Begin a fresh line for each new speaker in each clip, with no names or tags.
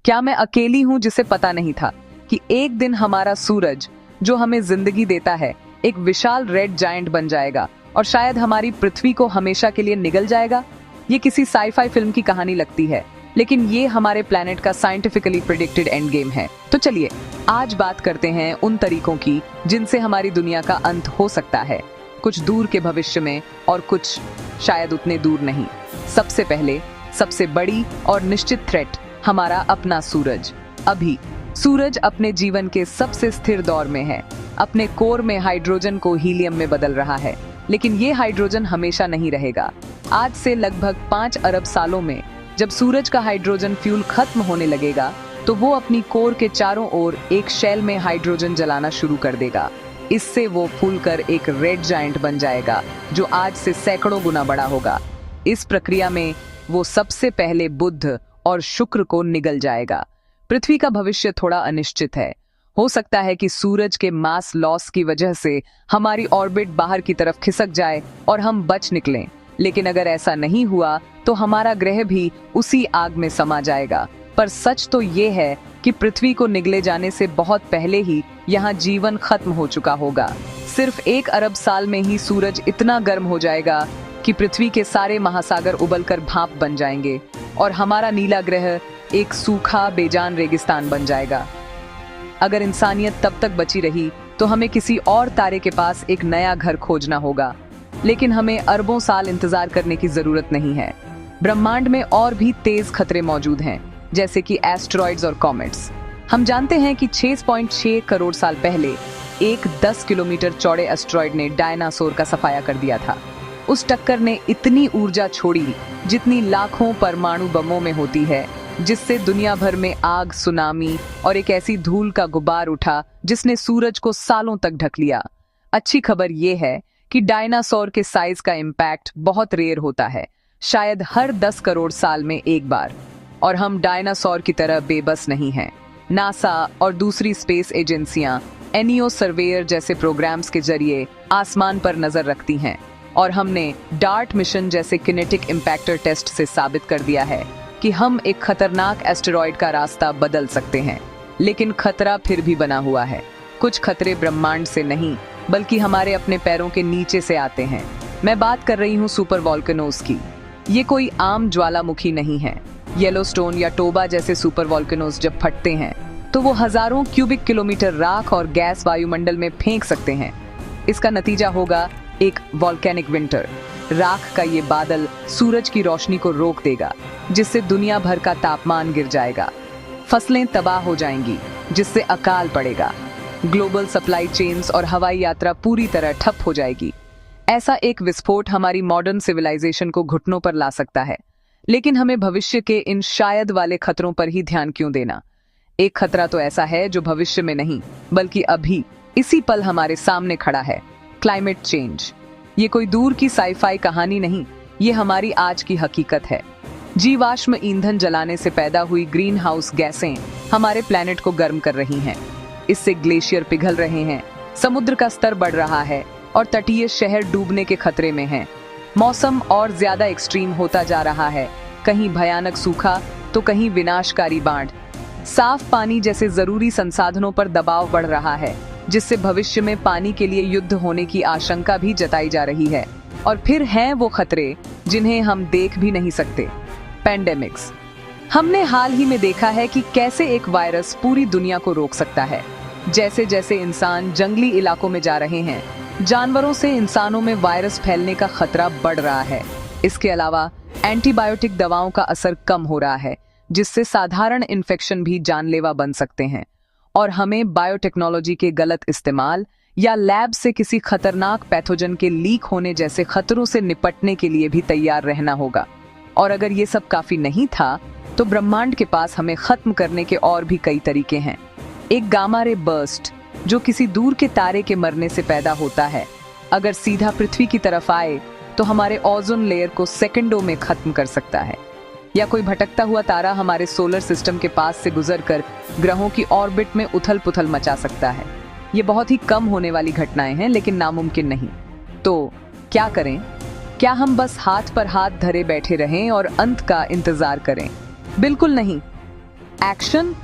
क्या मैं अकेली हूँ जिसे पता नहीं था कि एक दिन हमारा सूरज, जो हमें जिंदगी देता है, एक विशाल रेड जायंट बन जाएगा और शायद हमारी पृथ्वी को हमेशा के लिए निगल जाएगा? ये किसी साईफाई फिल्म की कहानी लगती है, लेकिन ये हमारे प्लेनेट का साइंटिफिकली प्रिडिक्टेड एंड गेम है। तो चलिए आज बात करते हैं उन तरीकों की जिनसे हमारी दुनिया का अंत हो सकता है, कुछ दूर के भविष्य में और कुछ शायद उतने दूर नहीं। सबसे पहले सबसे बड़ी और निश्चित थ्रेट, हमारा अपना सूरज। अभी सूरज अपने जीवन के सबसे स्थिर दौर में है। अपने कोर में हाइड्रोजन को हीलियम में बदल रहा है, लेकिन ये हाइड्रोजन हमेशा नहीं रहेगा। आज से लगभग 5 अरब सालों में जब सूरज का हाइड्रोजन फ्यूल खत्म होने लगेगा, तो वो अपनी कोर के चारों ओर एक शेल में हाइड्रोजन जलाना शुरू कर देगा। इससे वो फूलकर एक रेड जायंट बन जाएगा, जो आज से सैकड़ों गुना बड़ा होगा। इस प्रक्रिया में वो सबसे पहले बुध और शुक्र को निगल जाएगा। पृथ्वी का भविष्य थोड़ा अनिश्चित है। हो सकता है कि सूरज के मास लॉस की वजह से हमारी ऑर्बिट बाहर की तरफ खिसक जाए और हम बच निकलें, लेकिन अगर ऐसा नहीं हुआ तो हमारा ग्रह भी उसी आग में समा जाएगा। पर सच तो ये है कि पृथ्वी को निगले जाने से बहुत पहले ही यहाँ जीवन खत्म हो चुका होगा। सिर्फ 1 अरब साल में ही सूरज इतना गर्म हो जाएगा कि पृथ्वी के सारे महासागर उबलकर भाप बन जाएंगे और हमारा नीला ग्रह एक सूखा बेजान रेगिस्तान बन जाएगा। अगर इंसानियत तब तक बची रही तो हमें किसी और तारे के पास एक नया घर खोजना होगा, लेकिन हमें अरबों साल इंतजार करने की जरूरत नहीं है। ब्रह्मांड में और भी तेज खतरे मौजूद हैं, जैसे कि एस्टेरॉइड्स और कॉमेट्स। हम जानते हैं कि 6.6 करोड़ साल पहले एक 10 किलोमीटर चौड़े एस्टेरॉइड ने डायनासोर का सफाया कर दिया था। उस टक्कर ने इतनी ऊर्जा छोड़ी जितनी लाखों परमाणु बमों में होती है, जिससे दुनिया भर में आग, सुनामी और एक ऐसी धूल का गुबार उठा जिसने सूरज को सालों तक ढक लिया। अच्छी खबर ये है कि डायनासोर के साइज का इम्पैक्ट बहुत रेयर होता है, शायद हर 10 करोड़ साल में एक बार। और हम डायनासोर की तरह बेबस नहीं हैं। नासा और दूसरी स्पेस एजेंसियां एनियो सर्वेयर जैसे प्रोग्राम्स के जरिए आसमान पर नजर रखती हैं, और हमने डार्ट मिशन जैसे किनेटिक इम्पैक्टर टेस्ट से साबित कर दिया है कि हम एक खतरनाक एस्टेरॉइड का रास्ता बदल सकते हैं। लेकिन खतरा फिर भी बना हुआ है। कुछ खतरे ब्रह्मांड से नहीं, बल्कि हमारे अपने पैरों के नीचे से आते हैं। मैं बात कर रही हूँ सुपर वॉल्केनोज की। ये कोई आम ज्वालामुखी नहीं है। येलोस्टोन या टोबा जैसे सुपर वॉल्केनोज जब फटते हैं तो वो हजारों क्यूबिक किलोमीटर राख और गैस वायुमंडल में फेंक सकते हैं। इसका नतीजा होगा एक वॉल्केनिक विंटर। राख का ये बादल सूरज की रोशनी को रोक देगा, जिससे दुनिया भर का तापमान गिर जाएगा। फसलें तबाह हो जाएंगी, जिससे अकाल पड़ेगा। ग्लोबल सप्लाई चेन्स और हवाई यात्रा पूरी तरह ठप हो जाएगी। ऐसा एक विस्फोट हमारी मॉडर्न सिविलाइजेशन को घुटनों पर ला सकता है। लेकिन हमें भविष्य के इन शायद वाले खतरों पर ही ध्यान क्यों देना? एक खतरा तो ऐसा है जो भविष्य में नहीं, बल्कि अभी इसी पल हमारे सामने खड़ा है। Climate change. ये कोई दूर की साईफाई कहानी नहीं, ये हमारी आज की हकीकत है। जीवाश्म ईंधन जलाने से पैदा हुई ग्रीन हाउस गैसें हमारे प्लेनेट को गर्म कर रही हैं। इससे ग्लेशियर पिघल रहे हैं, समुद्र का स्तर बढ़ रहा है और तटीय शहर डूबने के खतरे में हैं। मौसम और ज्यादा एक्सट्रीम होता जा रहा है, कहीं भयानक सूखा तो कहीं विनाशकारी बाढ़। साफ पानी जैसे जरूरी संसाधनों पर दबाव बढ़ रहा है, जिससे भविष्य में पानी के लिए युद्ध होने की आशंका भी जताई जा रही है। और फिर हैं वो खतरे जिन्हें हम देख भी नहीं सकते, पेंडेमिक्स। हमने हाल ही में देखा है कि कैसे एक वायरस पूरी दुनिया को रोक सकता है। जैसे जैसे इंसान जंगली इलाकों में जा रहे हैं, जानवरों से इंसानों में वायरस फैलने का खतरा बढ़ रहा है। इसके अलावा एंटीबायोटिक दवाओं का असर कम हो रहा है, जिससे साधारण इन्फेक्शन भी जानलेवा बन सकते हैं। और हमें बायोटेक्नोलॉजी के गलत इस्तेमाल या लैब से किसी खतरनाक पैथोजन के लीक होने जैसे खतरों से निपटने के लिए भी तैयार रहना होगा। और अगर ये सब काफी नहीं था, तो ब्रह्मांड के पास हमें खत्म करने के और भी कई तरीके हैं। एक गामा रे बर्स्ट, जो किसी दूर के तारे के मरने से पैदा होता है, अगर सीधा पृथ्वी की तरफ आए तो हमारे ओजोन लेयर को सेकंडों में खत्म कर सकता है। या कोई भटकता हुआ तारा हमारे सोलर सिस्टम के पास से गुजरकर ग्रहों की ऑर्बिट में उथल पुथल मचा सकता है। ये बहुत ही कम होने वाली घटनाएं हैं, लेकिन नामुमकिन नहीं। तो क्या करें? क्या हम बस हाथ पर हाथ धरे बैठे रहें और अंत का इंतजार करें? बिल्कुल नहीं। एक्शन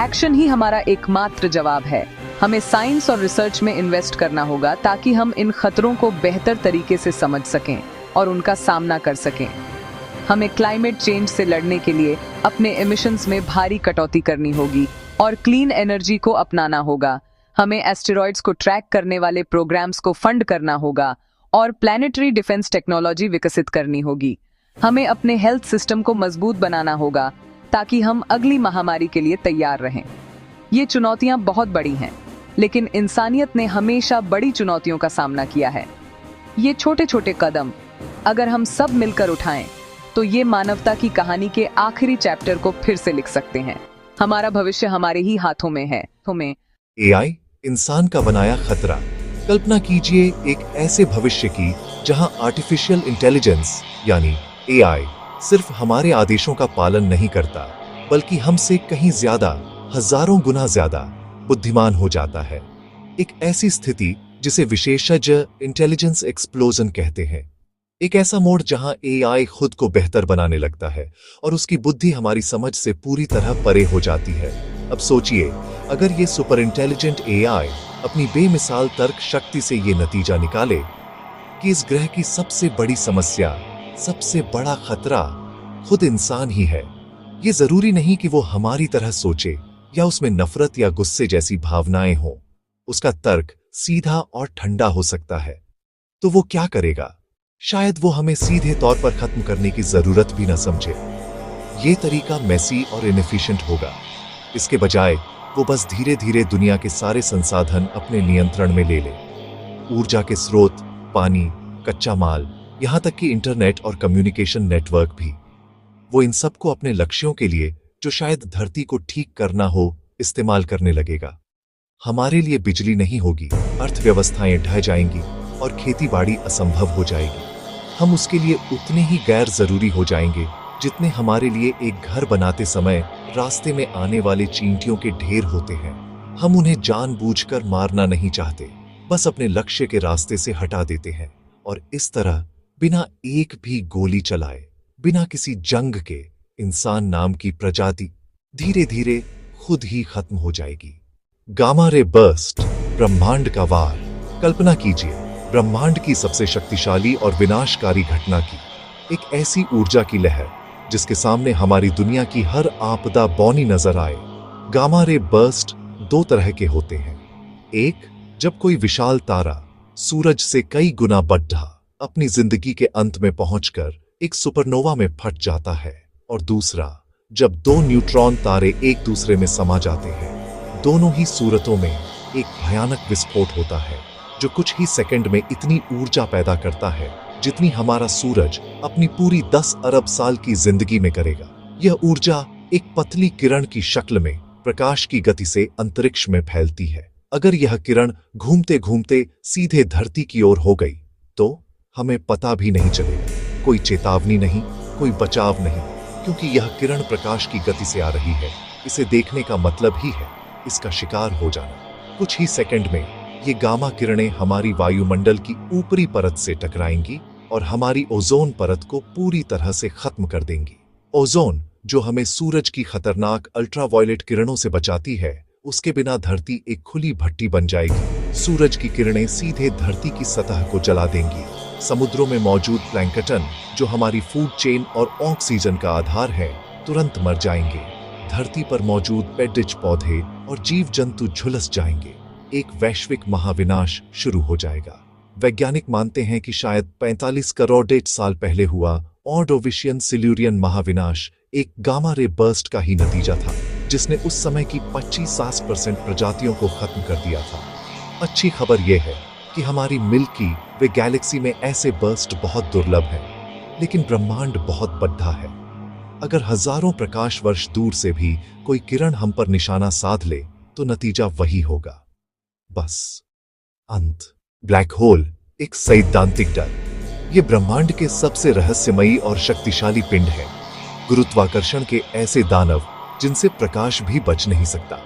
एक्शन ही हमारा एकमात्र जवाब है। हमें साइंस और रिसर्च में इन्वेस्ट करना होगा ताकि हम इन खतरों को बेहतर तरीके से समझ सकें और उनका सामना कर सकें। हमें क्लाइमेट चेंज से लड़ने के लिए अपने एमिशंस में भारी कटौती करनी होगी और क्लीन एनर्जी को अपनाना होगा। हमें एस्टेरॉइड्स को ट्रैक करने वाले प्रोग्राम्स को फंड करना होगा और प्लैनेटरी डिफेंस टेक्नोलॉजी विकसित करनी होगी। हमें अपने हेल्थ सिस्टम को मजबूत बनाना होगा ताकि हम अगली महामारी के लिए तैयार रहें। ये चुनौतियां बहुत बड़ी हैं, लेकिन इंसानियत ने हमेशा बड़ी चुनौतियों का सामना किया है। ये छोटे छोटे कदम अगर हम सब मिलकर उठाएं, तो ये मानवता की कहानी के आखिरी चैप्टर को फिर से लिख सकते हैं। हमारा भविष्य हमारे ही हाथों में है। हमें
एआई इंसान का बनाया खतरा। कल्पना कीजिए एक ऐसे भविष्य की जहां आर्टिफिशियल इंटेलिजेंस यानी एआई सिर्फ हमारे आदेशों का पालन नहीं करता, बल्कि हमसे कहीं ज्यादा, हजारों गुना ज्यादा बुद्धिमान हो जाता है। एक ऐसी स्थिति जिसे विशेषज्ञ इंटेलिजेंस एक्सप्लोजन कहते हैं। एक ऐसा मोड़ जहां एआई खुद को बेहतर बनाने लगता है और उसकी बुद्धि हमारी समझ से पूरी तरह परे हो जाती है। अब सोचिए, अगर ये सुपर इंटेलिजेंट एआई अपनी बेमिसाल तर्क शक्ति से ये नतीजा निकाले कि इस ग्रह की सबसे बड़ी समस्या, सबसे बड़ा खतरा खुद इंसान ही है। ये जरूरी नहीं कि वो हमारी तरह सोचे या उसमें नफरत या गुस्से जैसी भावनाएं हों। उसका तर्क सीधा और ठंडा हो सकता है। तो वो क्या करेगा? शायद वो हमें सीधे तौर पर खत्म करने की जरूरत भी ना समझे। ये तरीका मेसी और इनएफिशिएंट होगा। इसके बजाय वो बस धीरे धीरे दुनिया के सारे संसाधन अपने नियंत्रण में ले ले। ऊर्जा के स्रोत, पानी, कच्चा माल, यहां तक कि इंटरनेट और कम्युनिकेशन नेटवर्क भी। वो इन सबको अपने लक्ष्यों के लिए, जो शायद धरती को ठीक करना हो, इस्तेमाल करने लगेगा। हमारे लिए बिजली नहीं होगी, अर्थव्यवस्थाएं ढह जाएंगी और खेतीबाड़ी असंभव हो जाएगी। हम उसके लिए उतने ही गैर जरूरी हो जाएंगे जितने हमारे लिए एक घर बनाते समय रास्ते में आने वाले चींटियों के ढेर होते हैं। हम उन्हें जानबूझकर मारना नहीं चाहते, बस अपने लक्ष्य के रास्ते से हटा देते हैं। और इस तरह बिना एक भी गोली चलाए, बिना किसी जंग के, इंसान नाम की प्रजाति धीरे धीरे खुद ही खत्म हो जाएगी। गामा रे बर्स्ट, ब्रह्मांड का वार। कल्पना कीजिए, ब्रह्मांड की सबसे शक्तिशाली और विनाशकारी घटना की, एक ऐसी ऊर्जा की लहर जिसके सामने हमारी दुनिया की हर आपदा बौनी नजर आए। गामा रे बर्स्ट दो तरह के होते हैं। एक, जब कोई विशाल तारा सूरज से कई गुना बढ़ा अपनी जिंदगी के अंत में पहुंचकर एक सुपरनोवा में फट जाता है। और दूसरा, जब दो न्यूट्रॉन तारे एक दूसरे में समा जाते हैं। दोनों ही सूरतों में एक भयानक विस्फोट होता है जो कुछ ही सेकंड में इतनी ऊर्जा पैदा करता है जितनी हमारा सूरज अपनी पूरी 10 अरब साल की जिंदगी में करेगा। यह ऊर्जा एक पतली किरण की शक्ल में प्रकाश की गति से अंतरिक्ष में फैलती है। अगर यह किरण घूमते घूमते सीधे धरती की ओर हो गई तो हमें पता भी नहीं चलेगा। कोई चेतावनी नहीं, कोई बचाव नहीं, क्योंकि यह किरण प्रकाश की गति से आ रही है। इसे देखने का मतलब ही है इसका शिकार हो जाना। कुछ ही सेकंड में ये गामा किरणें हमारी वायुमंडल की ऊपरी परत से टकराएंगी और हमारी ओजोन परत को पूरी तरह से खत्म कर देंगी। ओजोन, जो हमें सूरज की खतरनाक अल्ट्रावायलेट किरणों से बचाती है, उसके बिना धरती एक खुली भट्टी बन जाएगी। सूरज की किरणें सीधे धरती की सतह को जला देंगी। समुद्रों में मौजूद प्लैंकटन, जो हमारी फूड चेन और ऑक्सीजन का आधार है, तुरंत मर जाएंगे। धरती पर मौजूद पेडिज पौधे और जीव जंतु झुलस जाएंगे। एक वैश्विक महाविनाश शुरू हो जाएगा। वैज्ञानिक मानते हैं कि शायद 45 करोड़ साल पहले हुआ ऑर्डोविशियन सिल्यूरियन महाविनाश एक गामा रे बर्स्ट का ही नतीजा था, जिसने उस समय की 25% प्रजातियों को खत्म कर दिया था। अच्छी खबर यह है कि हमारी मिल्की वे गैलेक्सी में ऐसे बर्स्ट बहुत दुर्लभ हैं, लेकिन ब्रह्मांड बहुत बड़ा है। अगर हजारों प्रकाश वर्ष दूर से भी कोई किरण हम पर निशाना साध ले तो नतीजा वही होगा, बस अंत। ब्लैक होल एक सैद्धांतिक डर। यह ब्रह्मांड के सबसे रहस्यमयी और शक्तिशाली पिंड है। गुरुत्वाकर्षण के ऐसे दानव जिनसे प्रकाश भी बच नहीं सकता।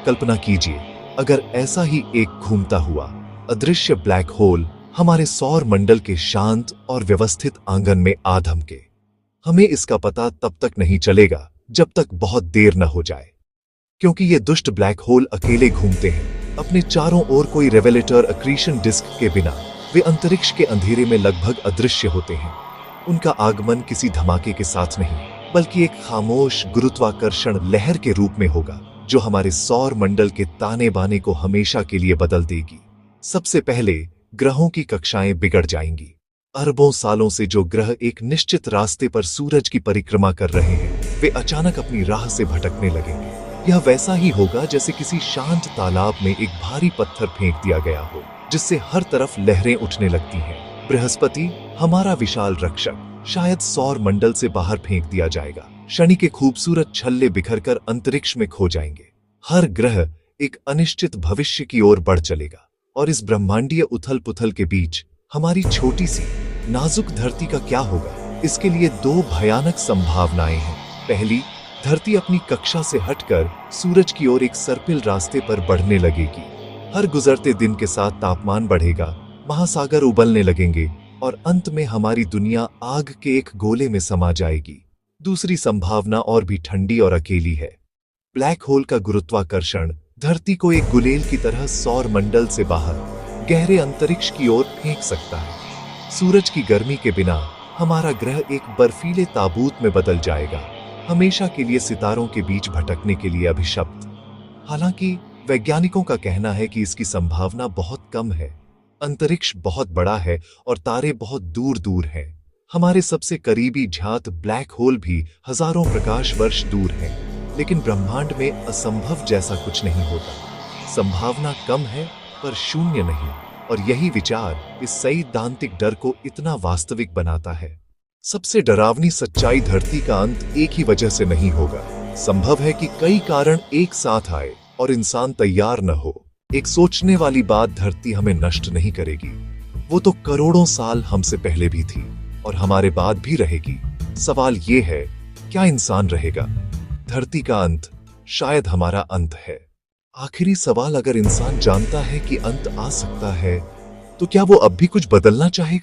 कल्पना कीजिए, अगर ऐसा ही एक घूमता हुआ अदृश्य ब्लैक होल हमारे सौर मंडल के शांत और व्यवस्थित आंगन में आ धमके। हमें इसका पता तब तक नहीं चलेगा जब तक बहुत देर न हो जाए, क्योंकि ये दुष्ट ब्लैक होल अकेले घूमते हैं अपने चारों ओर कोई रेवेलेटर अक्रीशन डिस्क के बिना। वे अंतरिक्ष के अंधेरे में लगभग अदृश्य होते हैं। उनका आगमन किसी धमाके के साथ नहीं, बल्कि एक खामोश गुरुत्वाकर्षण लहर के रूप में होगा, जो हमारे सौर मंडल के ताने बाने को हमेशा के लिए बदल देगी। सबसे पहले ग्रहों की कक्षाएं बिगड़ जाएंगी। अरबों सालों से जो ग्रह एक निश्चित रास्ते पर सूरज की परिक्रमा कर रहे हैं, वे अचानक अपनी राह से भटकने लगेंगे। यह वैसा ही होगा जैसे किसी शांत तालाब में एक भारी पत्थर फेंक दिया गया हो, जिससे हर तरफ लहरें उठने लगती हैं। बृहस्पति, हमारा विशाल रक्षक, शायद सौर मंडल से बाहर फेंक दिया जाएगा। शनि के खूबसूरत छल्ले बिखरकर अंतरिक्ष में खो जाएंगे। हर ग्रह एक अनिश्चित भविष्य की ओर बढ़ चलेगा, और इस ब्रह्मांडीय उथल पुथल के बीच हमारी छोटी सी नाजुक धरती का क्या होगा? इसके लिए दो भयानक संभावनाएं हैं। पहली, धरती अपनी कक्षा से हटकर सूरज की ओर एक सर्पिल रास्ते पर बढ़ने लगेगी। हर गुजरते दिन के साथ तापमान बढ़ेगा, महासागर उबलने लगेंगे, और अंत में हमारी दुनिया आग के एक गोले में समा जाएगी। दूसरी संभावना और भी ठंडी और अकेली है। ब्लैक होल का गुरुत्वाकर्षण धरती को एक गुलेल की तरह सौर मंडल से बाहर गहरे अंतरिक्ष की ओर फेंक सकता है। सूरज की गर्मी के बिना हमारा ग्रह एक बर्फीले ताबूत में बदल जाएगा, हमेशा के लिए सितारों के बीच भटकने के लिए अभिशप्त। हालांकि वैज्ञानिकों का कहना है कि इसकी संभावना बहुत कम है। अंतरिक्ष बहुत बड़ा है और तारे बहुत दूर दूर हैं। हमारे सबसे करीबी ज्ञात ब्लैक होल भी हजारों प्रकाश वर्ष दूर है, लेकिन ब्रह्मांड में असंभव जैसा कुछ नहीं होता। संभावना कम है पर शून्य नहीं, और यही विचार इस सैद्धांतिक डर को इतना वास्तविक बनाता है। सबसे डरावनी सच्चाई, धरती का अंत एक ही वजह से नहीं होगा। संभव है कि कई कारण एक साथ आए और इंसान तैयार न हो। एक सोचने वाली बात, धरती हमें नष्ट नहीं करेगी। वो तो करोड़ों साल हमसे पहले भी थी और हमारे बाद भी रहेगी। सवाल ये है, क्या इंसान रहेगा? धरती का अंत शायद हमारा अंत है। आखिरी सवाल, अगर इंसान जानता है कि अंत आ सकता है, तो क्या वो अब भी कुछ बदलना चाहेगा?